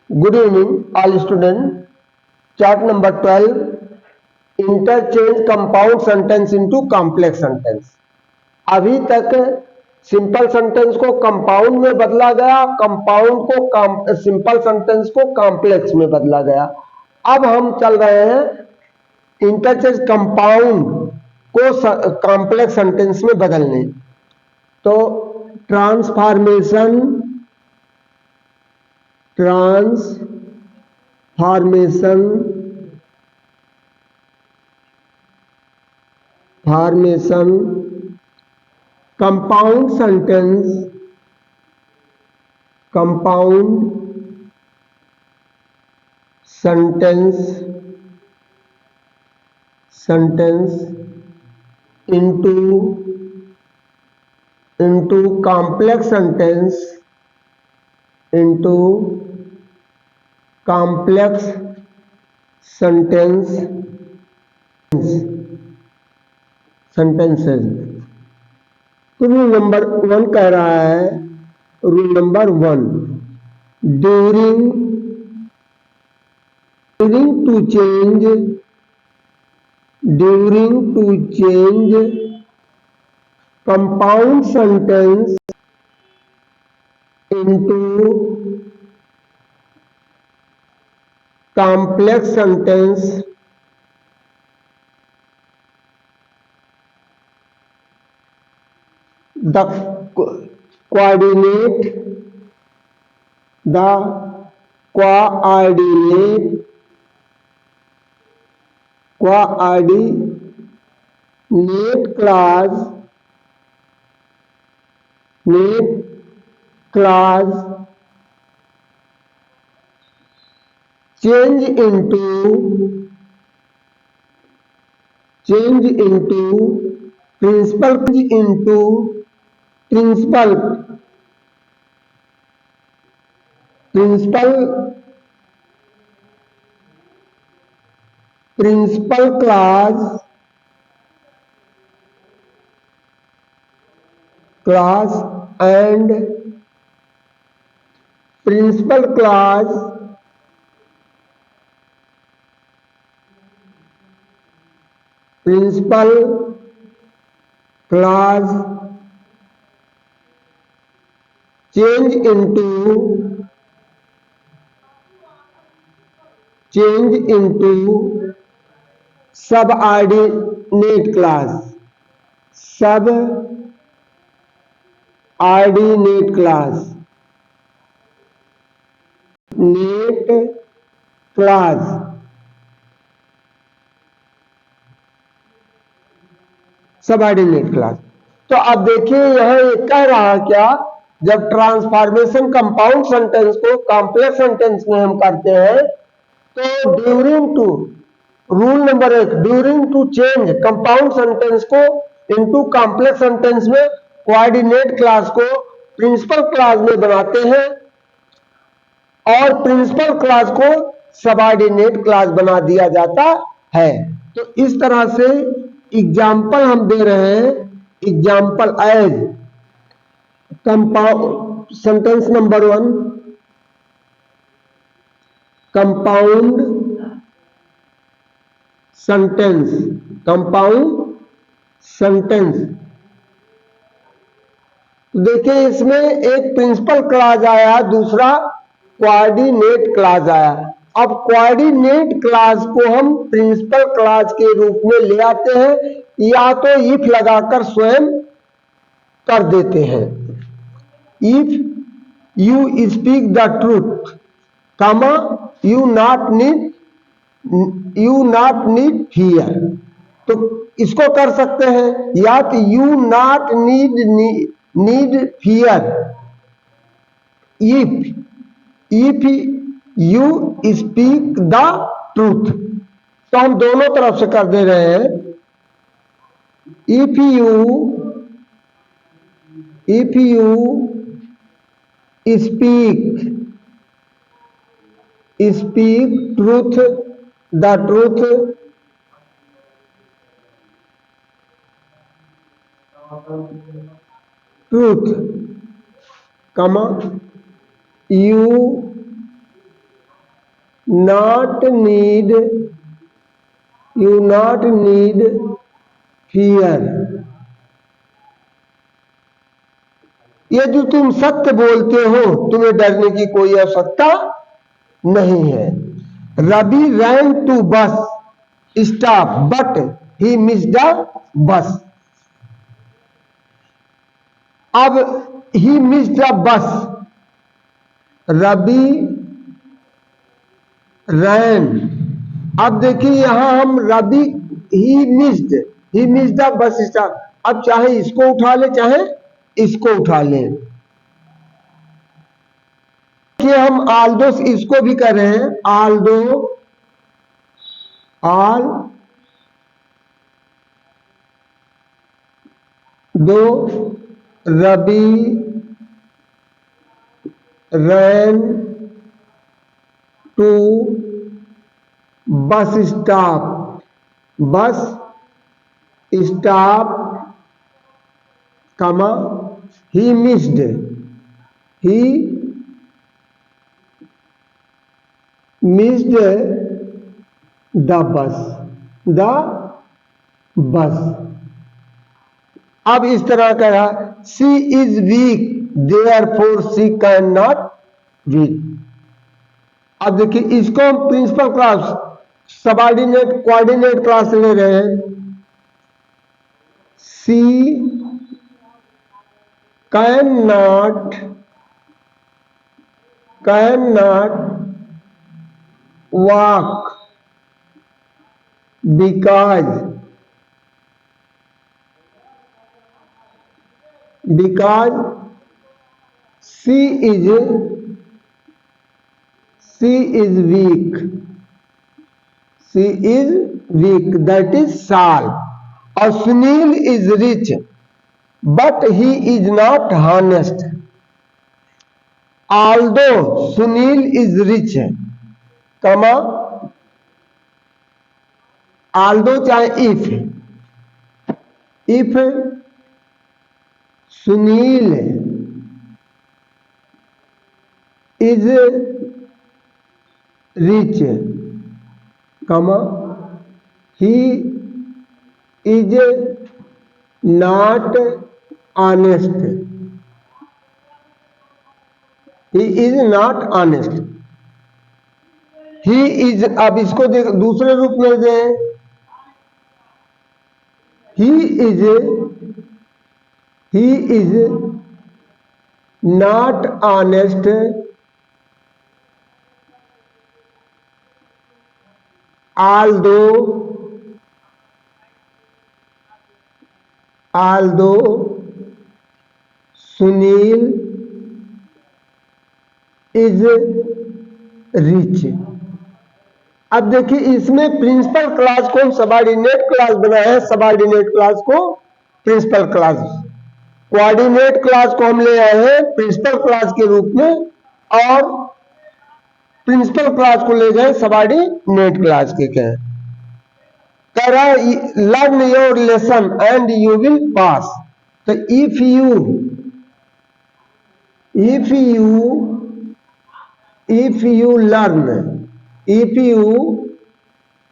Good evening, all students. Chart number 12. Interchange compound sentence into complex sentence. अभी तक simple sentence को compound में बदला गया, कंपाउंड को सिंपल सेंटेंस को कॉम्प्लेक्स में बदला गया। अब हम चल रहे हैं इंटरचेंज कंपाउंड को कॉम्प्लेक्स सेंटेंस में बदलने। तो transformation compound sentence into complex sentence sentences। तो रूल नंबर 1 कह रहा है, rule number 1, during to change compound sentence into complex sentence, the coordinate clause change into principal clause and principal clause change into subordinate clause subordinate clause. तो अब देखिए यहां एक कह रहा क्या, जब ट्रांसफॉर्मेशन कंपाउंड सेंटेंस को कॉम्प्लेक्स सेंटेंस में हम करते हैं तो during to, rule number 1, during to change compound sentence को इनटू कॉम्प्लेक्स सेंटेंस में कोऑर्डिनेट क्लास को प्रिंसिपल क्लास में बनाते हैं और प्रिंसिपल क्लास को सबऑर्डिनेट क्लास बना दिया जाता है। तो इस तरह से एग्जाम्पल हम दे रहे हैं, example as compound sentence number 1, compound sentence. देखिए इसमें एक प्रिंसिपल क्लास आया, दूसरा कोऑर्डिनेट क्लास आया। अब कोऑर्डिनेट क्लास को हम प्रिंसिपल क्लास के रूप में ले आते हैं या तो इफ लगाकर स्वयं कर देते हैं। If you speak the truth, कमा यू नॉट नीड फियर, तो इसको कर सकते हैं, या तो you not need fear if you speak the truth. तो हम दोनों तरफ से कर दे रहे हैं। If you speak truth, the truth, कमा you not need, you not need fear। ये जो तुम सत्य बोलते हो, तुम्हें डरने की कोई आवश्यकता नहीं है। Ravi ran to bus stop but he missed the bus। अब he missed the bus, Ravi ran। अब देखिए यहां हम Ravi he missed the bus stop। अब चाहे इसको उठा ले चाहे इसको उठा लें। कि हम आल्दो इसको भी कर रहे हैं, although Ravi ran to bus stop comma he missed the bus। अब इस तरह का रहा, she is weak therefore she can not weak. अब देखिए इसको हम principal clause subordinate coordinate clause ले रहे हैं। She can not walk because she is weak, that is solved। और Sunil is rich but he is not honest। although Sunil is rich, कमा although चाहे if Sunil is rich, कमा he is not honest, he is. अब इसको दूसरे रूप में दे, he is not honest although Sunil is rich. अब देखिए इसमें प्रिंसिपल क्लास को हम सबऑर्डिनेट क्लास बनाए हैं, सबऑर्डिनेट क्लास को प्रिंसिपल क्लास, कोऑर्डिनेट क्लास को हम ले आए हैं प्रिंसिपल क्लास के रूप में और प्रिंसिपल क्लास को ले गए सबऑर्डिनेट क्लास के कहें। कह रहा है learn your lesson and you will pass. तो if you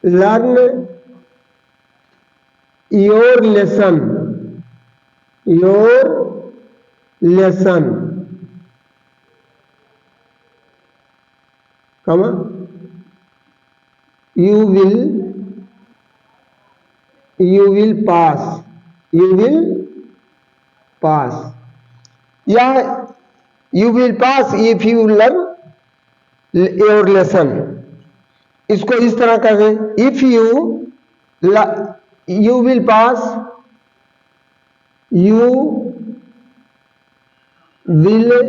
learn your lesson comma you will pass या you will pass if you learn your lesson। इसको इस तरह कर दें, if you will pass, you will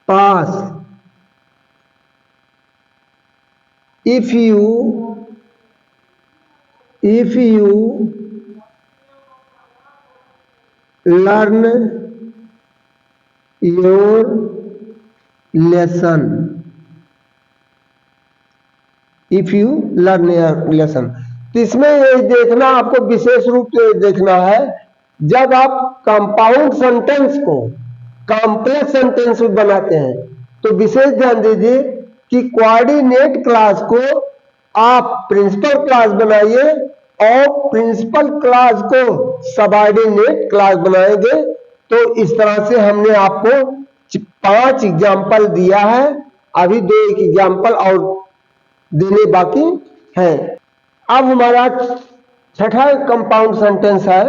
pass if you learn your lesson, if you learn your lesson। तो इसमें ये देखना आपको विशेष रूप से देखना है, जब आप कंपाउंड सेंटेंस को कॉम्प्लेक्स सेंटेंस में बनाते हैं तो विशेष ध्यान दीजिए कि कोऑर्डिनेट क्लास को आप प्रिंसिपल क्लास बनाइए और प्रिंसिपल क्लास को सबऑर्डिनेट क्लास बनाएंगे। तो इस तरह से हमने आपको 5 एग्जाम्पल दिया है। अभी 2 एक एग्जाम्पल और देने बाकी है। अब हमारा छठा कंपाउंड सेंटेंस है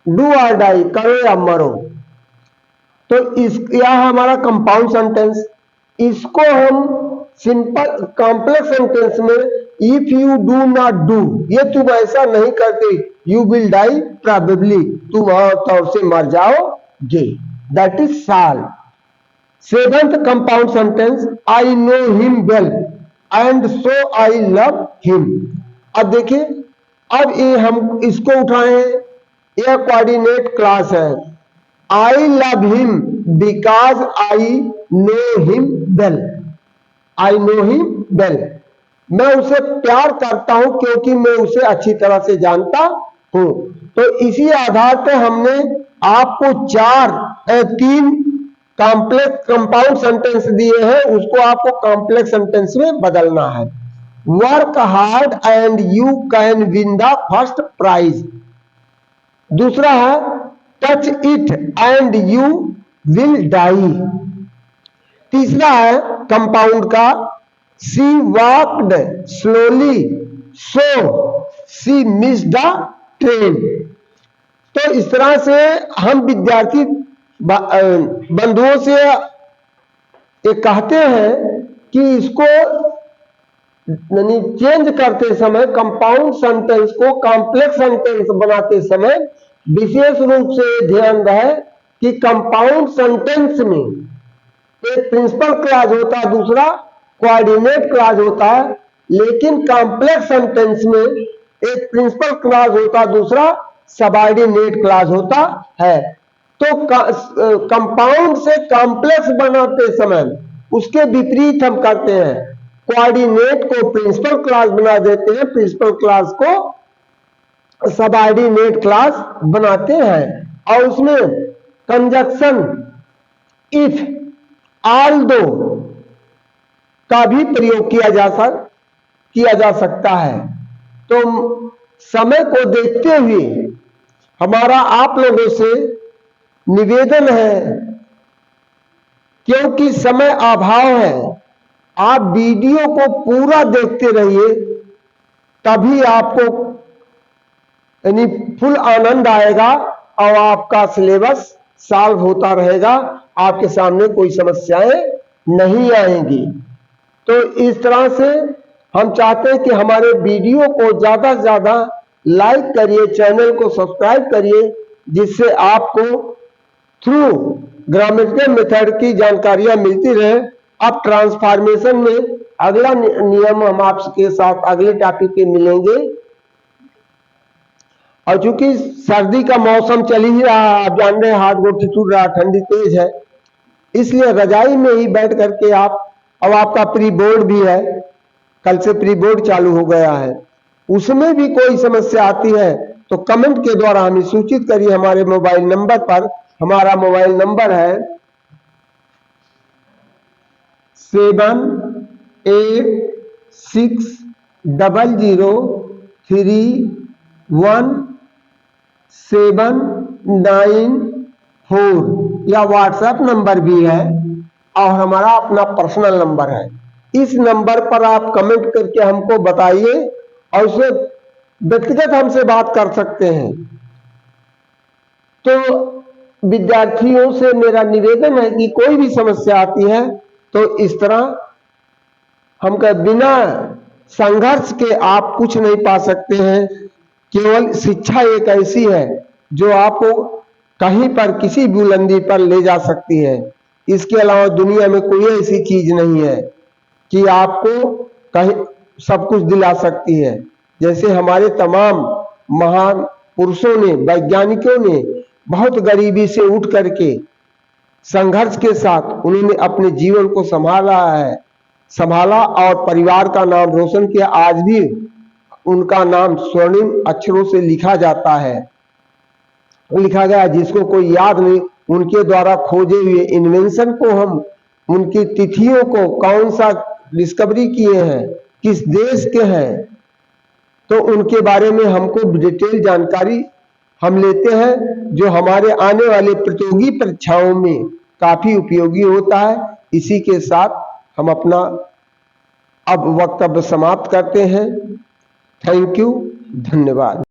डू और डाई, करो या मरो। तो यह हमारा कंपाउंड सेंटेंस, इसको हम सिंपल कॉम्प्लेक्स सेंटेंस में if you do not do, ये तुम ऐसा नहीं करते, यू विल डाई प्रोबेबली, तुम तौर से मर जाओगे, दैट इज साल। Seventh compound sentence I know him well and so I love him. अब देखिए, अब ये हम इसको उठाए, यह कोऑर्डिनेट क्लास है। I love him because I know him well, I know him well, मैं उसे प्यार करता हूं क्योंकि मैं उसे अच्छी तरह से जानता हूं। तो इसी आधार पर हमने आपको 3 कॉम्प्लेक्स कंपाउंड सेंटेंस दिए हैं, उसको आपको कॉम्प्लेक्स सेंटेंस में बदलना है। Work hard and you can win the first prize. दूसरा है touch it and you will die. तीसरा है कंपाउंड का she walked slowly so she miss the train. तो इस तरह से हम विद्यार्थी बंधुओं से ये कहते हैं कि इसको यानी चेंज करते समय कंपाउंड सेंटेंस को कॉम्प्लेक्स सेंटेंस बनाते समय विशेष रूप से ध्यान रहे कि कंपाउंड सेंटेंस में एक प्रिंसिपल क्लॉज होता है, दूसरा कोऑर्डिनेट क्लॉज होता है, लेकिन कॉम्प्लेक्स सेंटेंस में एक प्रिंसिपल क्लॉज होता है, दूसरा सबऑर्डिनेट क्लॉज होता है। तो कंपाउंड से कॉम्प्लेक्स बनाते समय उसके विपरीत हम करते हैं, कोऑर्डिनेट को प्रिंसिपल क्लॉज बना देते हैं, प्रिंसिपल क्लॉज को सबऑर्डिनेट क्लॉज बनाते हैं। और उसमें कंजक्शन इफ, ऑल्दो का भी प्रयोग किया जा सकता है। तो समय को देखते हुए हमारा आप लोगों से निवेदन है, क्योंकि समय अभाव है, आप वीडियो को पूरा देखते रहिए, तभी आपको यानी फुल आनंद आएगा और आपका सिलेबस सॉल्व होता रहेगा, आपके सामने कोई समस्याएं नहीं आएंगी। तो इस तरह से हम चाहते हैं कि हमारे वीडियो को ज्यादा से ज्यादा लाइक करिए, चैनल को सब्सक्राइब करिए, जिससे आपको थ्रू ग्रामेटिकल मेथड की जानकारियां मिलती रहे। अब ट्रांसफॉर्मेशन में अगला नियम हम आपके साथ अगले टॉपिक पे मिलेंगे। और चूंकि सर्दी का मौसम चल ही रहा है, आप जान रहे हैं, हाथ गोड़ ठिठुर रहा, ठंडी तेज है, इसलिए रजाई में ही बैठ करके आप, अब आपका प्री बोर्ड भी है, कल से प्री बोर्ड चालू हो गया है, उसमें भी कोई समस्या आती है तो कमेंट के द्वारा हमें सूचित करिए हमारे मोबाइल नंबर पर। हमारा मोबाइल नंबर है 786000317994, या व्हाट्सएप नंबर भी है और हमारा अपना पर्सनल नंबर है। इस नंबर पर आप कमेंट करके हमको बताइए और उसे व्यक्तिगत हमसे बात कर सकते हैं। तो विद्यार्थियों से मेरा निवेदन है कि कोई भी समस्या आती है तो इस तरह हम बिना संघर्ष के आप कुछ नहीं पा सकते हैं। केवल शिक्षा एक ऐसी है जो आपको कहीं पर किसी बुलंदी पर ले जा सकती है। इसके अलावा दुनिया में कोई ऐसी चीज नहीं है कि आपको कहीं सब कुछ दिला सकती है। जैसे हमारे तमाम महान पुरुषों ने, वैज्ञानिकों ने बहुत गरीबी से उठ करके संघर्ष के साथ उन्होंने अपने जीवन को संभाला और परिवार का नाम रोशन किया। आज भी उनका नाम स्वर्णिम अक्षरों से लिखा जाता है, लिखा गया, जिसको कोई याद नहीं। उनके द्वारा खोजे हुए इन्वेंशन को हम, उनकी तिथियों को, कौन सा डिस्कवरी किए हैं, किस देश के हैं, तो उनके बारे में हमको डिटेल जानकारी हम लेते हैं, जो हमारे आने वाले प्रतियोगी परीक्षाओं में काफी उपयोगी होता है। इसी के साथ हम अपना अब वक्तव्य समाप्त करते हैं। थैंक यू, धन्यवाद।